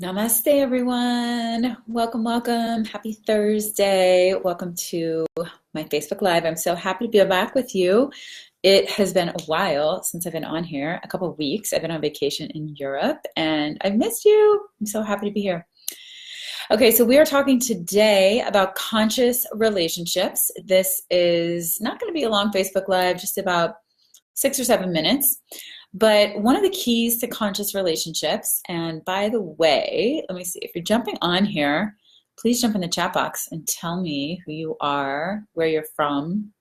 Namaste, everyone. Welcome, welcome. Happy Thursday. Welcome to my Facebook Live. I'm so happy to be back with you. It has been a while since I've been on here, a couple of weeks. I've been on vacation in Europe and I've missed you. I'm so happy to be here. Okay, so we are talking today about conscious relationships. This is not going to be a long Facebook Live, just about 6 or 7 minutes. But one of the keys to conscious relationships, and by the way, let me see, if you're jumping on here, please jump in the chat box and tell me who you are, where you're from.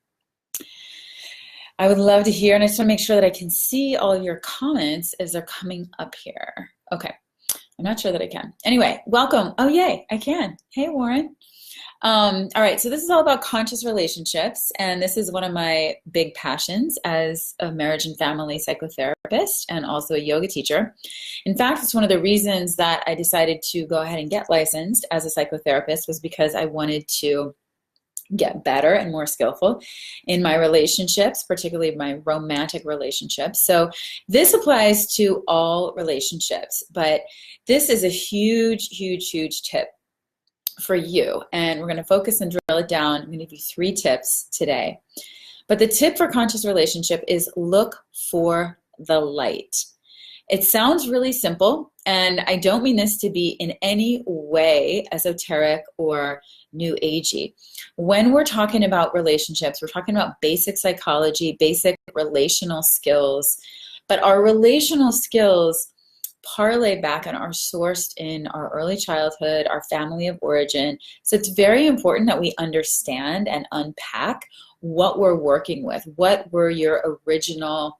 I would love to hear, and I just want to make sure that I can see all of your comments as they're coming up here. Okay, I'm not sure that I can. Anyway, welcome. Oh, yay, I can. Hey, Warren. All right, so this is all about conscious relationships, and this is one of my big passions as a marriage and family psychotherapist and also a yoga teacher. In fact, it's one of the reasons that I decided to go ahead and get licensed as a psychotherapist was because I wanted to get better and more skillful in my relationships, particularly my romantic relationships. So this applies to all relationships, but this is a huge, huge, huge tip for you, and we're going to focus and drill it down. I'm going to give you 3 tips today. But the tip for conscious relationship is look for the light. It sounds really simple, and I don't mean this to be in any way esoteric or new agey. When we're talking about relationships, we're talking about basic psychology, basic relational skills, but our relational skills parlay back and are sourced in our early childhood, our family of origin. So it's very important that we understand and unpack what we're working with. What was your original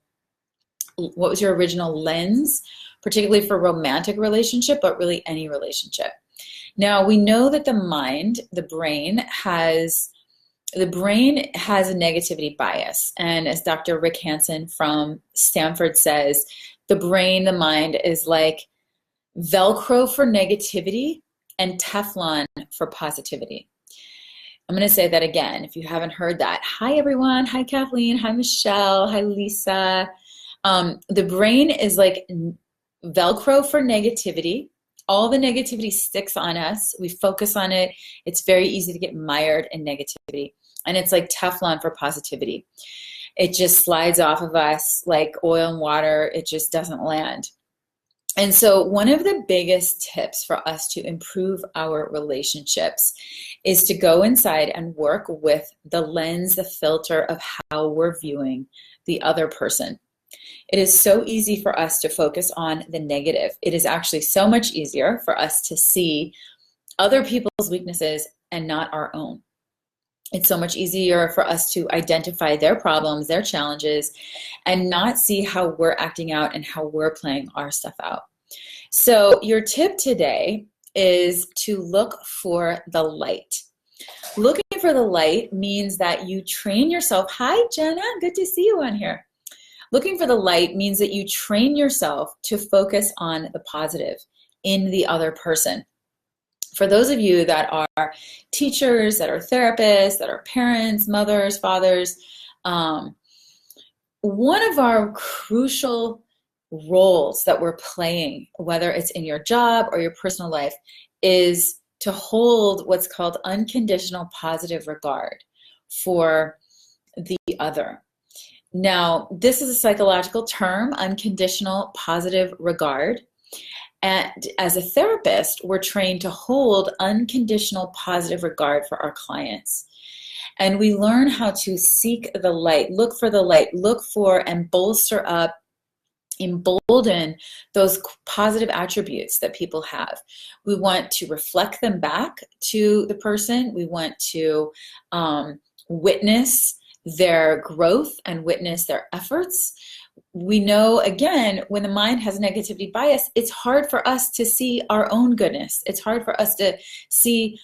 lens, particularly for romantic relationship, but really any relationship. Now we know that the brain has a negativity bias. And as Dr. Rick Hansen from Stanford says, the brain, the mind is like Velcro for negativity and Teflon for positivity. I'm going to say that again if you haven't heard that. Hi, everyone. Hi, Kathleen. Hi, Michelle. Hi, Lisa. The brain is like Velcro for negativity. All the negativity sticks on us. We focus on it. It's very easy to get mired in negativity. And it's like Teflon for positivity. It just slides off of us like oil and water. It just doesn't land. And so one of the biggest tips for us to improve our relationships is to go inside and work with the lens, the filter of how we're viewing the other person. It is so easy for us to focus on the negative. It is actually so much easier for us to see other people's weaknesses and not our own. It's so much easier for us to identify their problems, their challenges, and not see how we're acting out and how we're playing our stuff out. So your tip today is to look for the light. Looking for the light means that you train yourself. Hi, Jenna. Good to see you on here. Looking for the light means that you train yourself to focus on the positive in the other person. For those of you that are teachers, that are therapists, that are parents, mothers, fathers, one of our crucial roles that we're playing, whether it's in your job or your personal life, is to hold what's called unconditional positive regard for the other. Now, this is a psychological term, unconditional positive regard. And as a therapist, we're trained to hold unconditional positive regard for our clients. And we learn how to seek the light, look for the light, look for and bolster up, embolden those positive attributes that people have. We want to reflect them back to the person. We want to witness their growth and witness their efforts. We know, again, when the mind has negativity bias, it's hard for us to see our own goodness. It's hard for us to see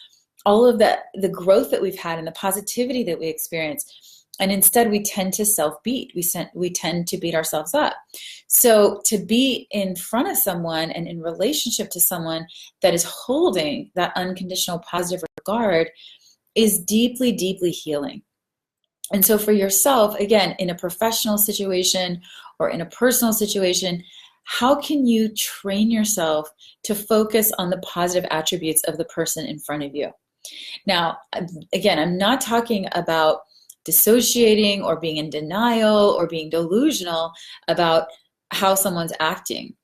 all of the growth that we've had and the positivity that we experience. And instead, we tend to self-beat. We tend to beat ourselves up. So to be in front of someone and in relationship to someone that is holding that unconditional positive regard is deeply, deeply healing. And so for yourself, again, in a professional situation or in a personal situation, how can you train yourself to focus on the positive attributes of the person in front of you? Now, again, I'm not talking about dissociating or being in denial or being delusional about how someone's acting.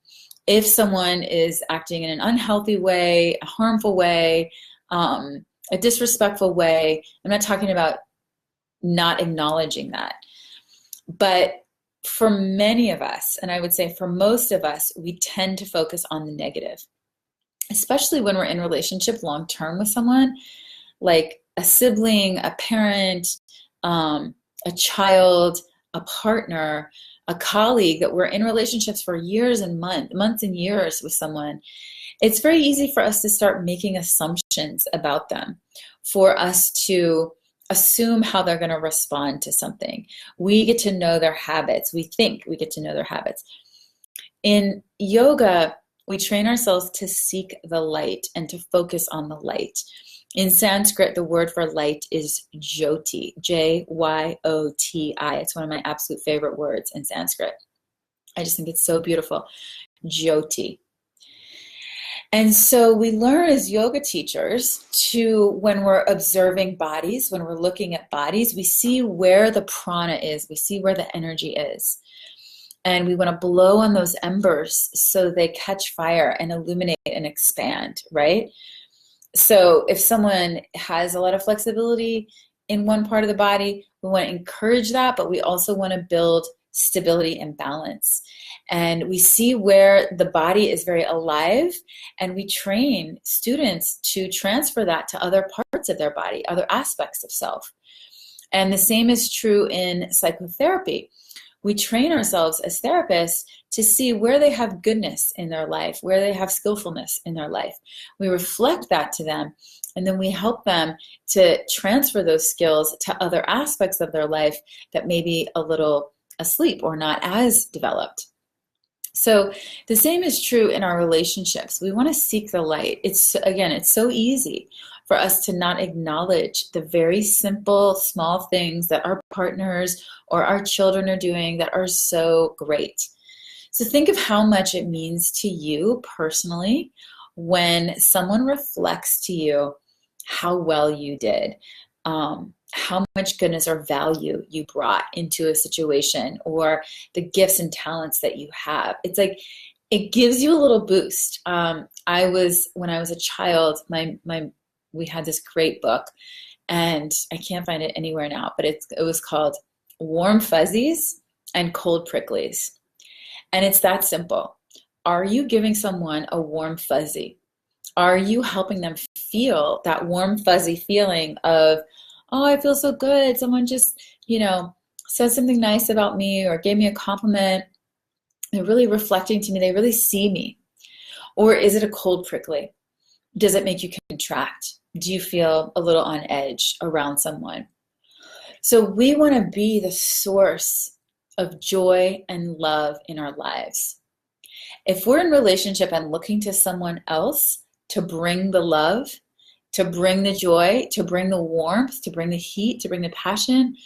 If someone is acting in an unhealthy way, a harmful way, a disrespectful way, I'm not talking about not acknowledging that. But for many of us, and I would say for most of us, we tend to focus on the negative, especially when we're in relationship long term with someone, like a sibling, a parent, a child, a partner, a colleague, that we're in relationships for years and months and years with someone. It's very easy for us to start making assumptions about them, for us to assume how they're going to respond to something. We get to know their habits. We think we get to know their habits. In yoga, we train ourselves to seek the light and to focus on the light. In Sanskrit, the word for light is jyoti, J-Y-O-T-I. It's one of my absolute favorite words in Sanskrit. I just think it's so beautiful, jyoti. And so we learn as yoga teachers to, when we're observing bodies, when we're looking at bodies, we see where the prana is, we see where the energy is. And we want to blow on those embers so they catch fire and illuminate and expand, right? So if someone has a lot of flexibility in one part of the body, we want to encourage that, but we also want to build stability and balance. And we see where the body is very alive, and we train students to transfer that to other parts of their body, other aspects of self. And the same is true in psychotherapy. We train ourselves as therapists to see where they have goodness in their life, where they have skillfulness in their life. We reflect that to them, and then we help them to transfer those skills to other aspects of their life that may be a little asleep or not as developed. So the same is true in our relationships. We want to seek the light. It's so easy for us to not acknowledge the very simple, small things that our partners or our children are doing that are so great. So think of how much it means to you personally when someone reflects to you how well you did, how much goodness or value you brought into a situation, or the gifts and talents that you have. It's like, it gives you a little boost. When I was a child, we had this great book, and I can't find it anywhere now, but it was called Warm Fuzzies and Cold Pricklies. And it's that simple. Are you giving someone a warm fuzzy? Are you helping them feel that warm fuzzy feeling of, oh, I feel so good. Someone just, said something nice about me or gave me a compliment. They're really reflecting to me. They really see me. Or is it a cold prickly? Does it make you contract? Do you feel a little on edge around someone? So we want to be the source of joy and love in our lives. If we're in relationship and looking to someone else to bring the love, to bring the joy, to bring the warmth, to bring the heat, to bring the passion,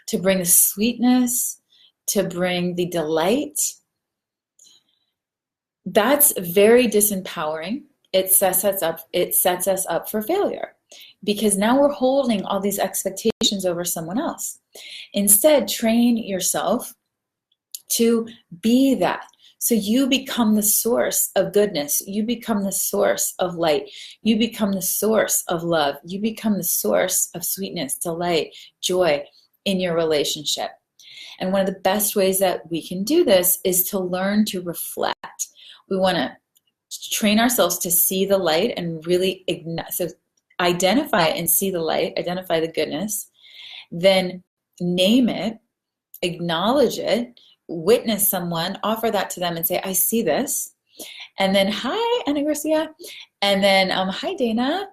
to bring the sweetness, to bring the delight, that's very disempowering. It sets us up for failure, because now we're holding all these expectations over someone else. Instead, train yourself to be that. So you become the source of goodness. You become the source of light. You become the source of love. You become the source of sweetness, delight, joy in your relationship. And one of the best ways that we can do this is to learn to reflect. We want to train ourselves to see the light and really identify and see the light, identify the goodness, then name it, acknowledge it, witness someone, offer that to them and say, I see this. And then, hi, Ana Garcia. And then, hi, Dana.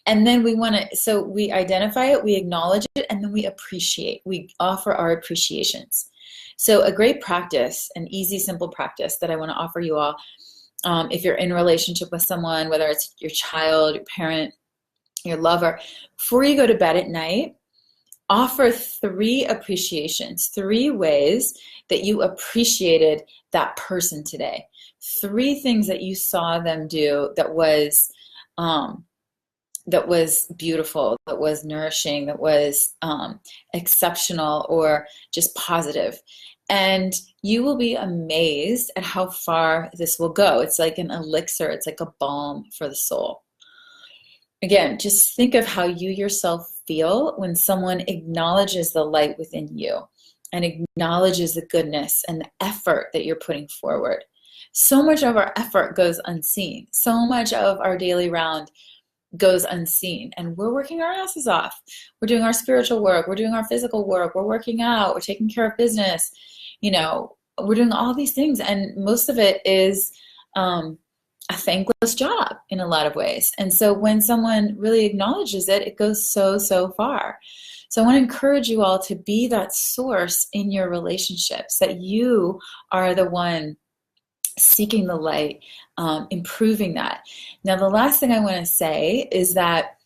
And then we identify it, we acknowledge it, and then we appreciate. We offer our appreciations. So a great practice, an easy, simple practice that I want to offer you all, if you're in a relationship with someone, whether it's your child, your parent, your lover, before you go to bed at night, offer 3 appreciations, 3 ways that you appreciated that person today. 3 things that you saw them do that was beautiful, that was nourishing, that was exceptional, or just positive. And you will be amazed at how far this will go. It's like an elixir, it's like a balm for the soul. Again, just think of how you yourself feel when someone acknowledges the light within you and acknowledges the goodness and the effort that you're putting forward. So much of our effort goes unseen. So much of our daily round goes unseen, and we're working our asses off. We're doing our spiritual work, we're doing our physical work, we're working out, we're taking care of business, we're doing all these things, and most of it is a thankless job in a lot of ways. And so when someone really acknowledges it, it goes so far. So I want to encourage you all to be that source in your relationships, that you are the one seeking the light, improving that. Now, the last thing I want to say is that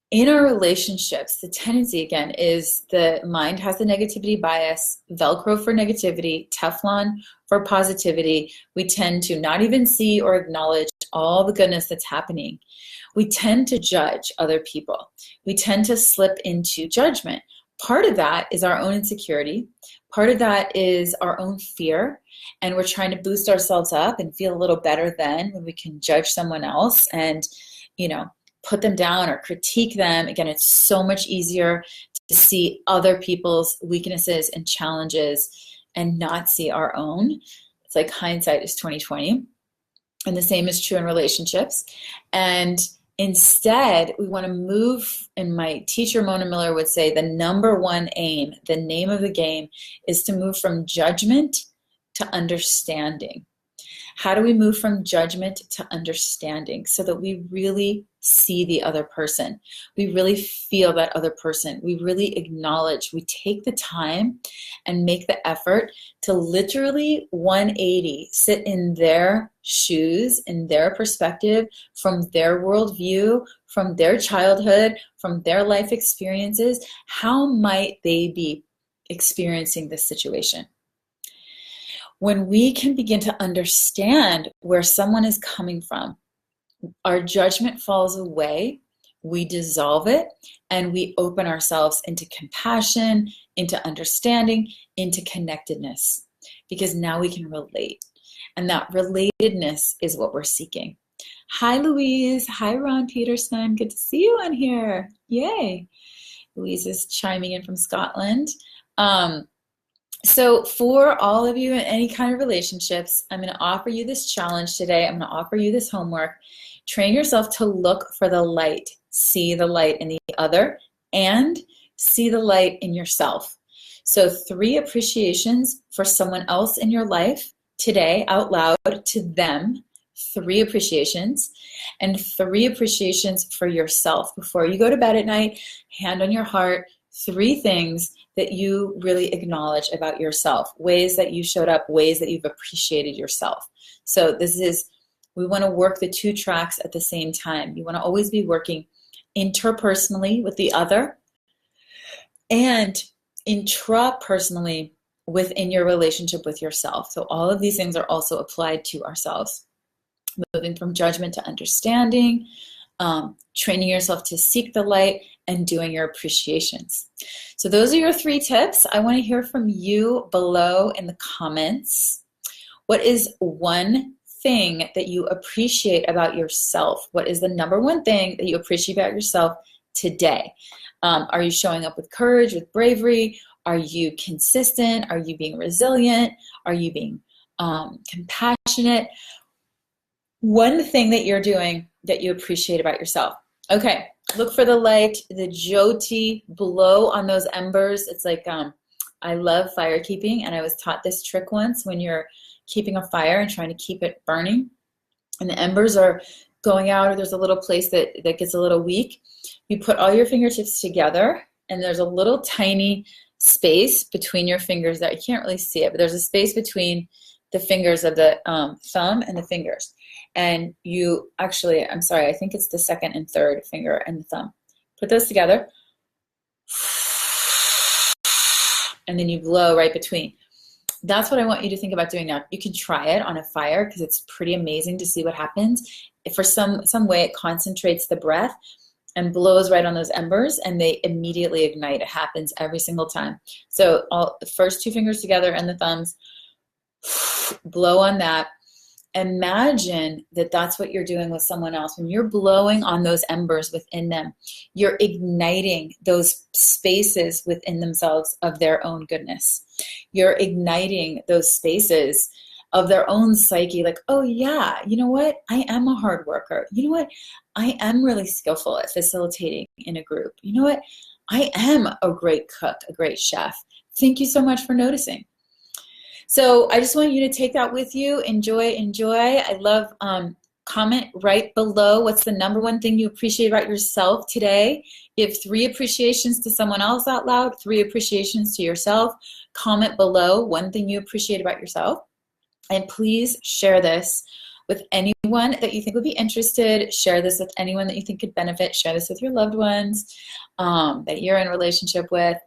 in our relationships, the tendency, again, is the mind has the negativity bias, Velcro for negativity, Teflon for positivity. We tend to not even see or acknowledge all the goodness that's happening. We tend to judge other people. We tend to slip into judgment. Part of that is our own insecurity. Part of that is our own fear. And we're trying to boost ourselves up and feel a little better then when we can judge someone else and, put them down or critique them. Again, it's so much easier to see other people's weaknesses and challenges and not see our own. It's like hindsight is 20/20. And the same is true in relationships. And instead, we want to move, and my teacher, Mona Miller, would say the number one aim, the name of the game, is to move from judgment to understanding. How do we move from judgment to understanding so that we really see the other person? We really feel that other person. We really acknowledge. We take the time and make the effort to literally 180, sit in their shoes, in their perspective, from their worldview, from their childhood, from their life experiences. How might they be experiencing this situation? When we can begin to understand where someone is coming from, our judgment falls away, we dissolve it, and we open ourselves into compassion, into understanding, into connectedness, because now we can relate. And that relatedness is what we're seeking. Hi, Louise. Hi, Ron Peterson. Good to see you on here. Yay. Louise is chiming in from Scotland. So for all of you in any kind of relationships, I'm going to offer you this challenge today. I'm going to offer you this homework. Train yourself to look for the light. See the light in the other and see the light in yourself. So 3 appreciations for someone else in your life today out loud to them. 3 appreciations, and 3 appreciations for yourself. Before you go to bed at night, hand on your heart, 3 things that you really acknowledge about yourself, ways that you showed up, ways that you've appreciated yourself. So we want to work the 2 tracks at the same time. You want to always be working interpersonally with the other and intrapersonally within your relationship with yourself. So all of these things are also applied to ourselves. Moving from judgment to understanding, training yourself to seek the light, and doing your appreciations. So those are your 3 tips. I want to hear from you below in the comments. What is one thing that you appreciate about yourself? What is the number one thing that you appreciate about yourself today? Are you showing up with courage, with bravery? Are you consistent? Are you being resilient? Are you being compassionate? One thing that you're doing that you appreciate about yourself. Okay, look for the light, the jyoti, blow on those embers. It's like, I love fire keeping, and I was taught this trick once when you're keeping a fire and trying to keep it burning, and the embers are going out, or there's a little place that gets a little weak. You put all your fingertips together, and there's a little tiny space between your fingers that you can't really see it, but there's a space between the fingers of the thumb and the fingers. And you actually, I'm sorry, I think it's the second and third finger and the thumb. Put those together. And then you blow right between. That's what I want you to think about doing now. You can try it on a fire because it's pretty amazing to see what happens. If for some way it concentrates the breath and blows right on those embers and they immediately ignite. It happens every single time. So the first two fingers together and the thumbs, blow on that. Imagine that that's what you're doing with someone else. When you're blowing on those embers within them, you're igniting those spaces within themselves of their own goodness. You're igniting those spaces of their own psyche, like, oh yeah, you know what? I am a hard worker. You know what? I am really skillful at facilitating in a group. You know what? I am a great cook, a great chef. Thank you so much for noticing. So I just want you to take that with you. Enjoy, enjoy. I love, comment right below what's the number one thing you appreciate about yourself today. Give 3 appreciations to someone else out loud, 3 appreciations to yourself. Comment below one thing you appreciate about yourself. And please share this with anyone that you think would be interested. Share this with anyone that you think could benefit. Share this with your loved ones that you're in a relationship with.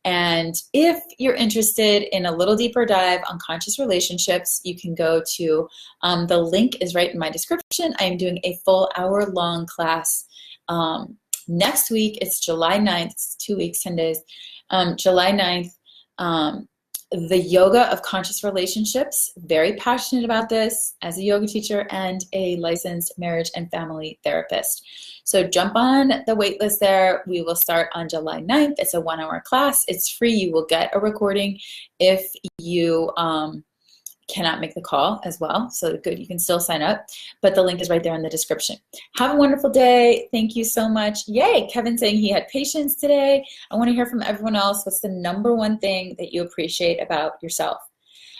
And if you're interested in a little deeper dive on conscious relationships, you can go to, the link is right in my description. I'm doing a full hour-long class next week. It's July 9th. It's 2 weeks, 10 days. July 9th. The yoga of conscious relationships. Very passionate about this as a yoga teacher and a licensed marriage and family therapist. So jump on the wait list there. We will start on July 9th. It's a 1-hour class. It's free. You will get a recording if you cannot make the call as well. So good, you can still sign up, but the link is right there in the description. Have a wonderful day. Thank you so much. Yay, Kevin saying he had patience today. I want to hear from everyone else. What's the number one thing that you appreciate about yourself?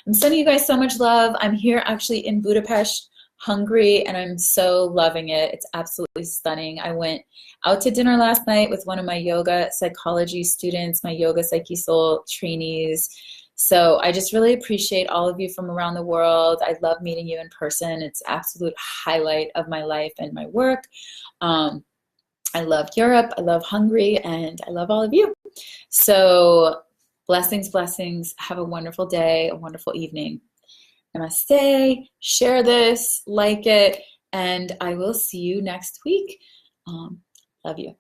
I'm sending you guys so much love. I'm here actually in Budapest, Hungary, and I'm so loving it. It's absolutely stunning. I went out to dinner last night with one of my yoga psychology students, my yoga Psyche Soul trainees. So I just really appreciate all of you from around the world. I love meeting you in person. It's absolute highlight of my life and my work. I love Europe. I love Hungary, and I love all of you. So blessings, blessings. Have a wonderful day, a wonderful evening. Namaste. Share this, like it, and I will see you next week. Love you.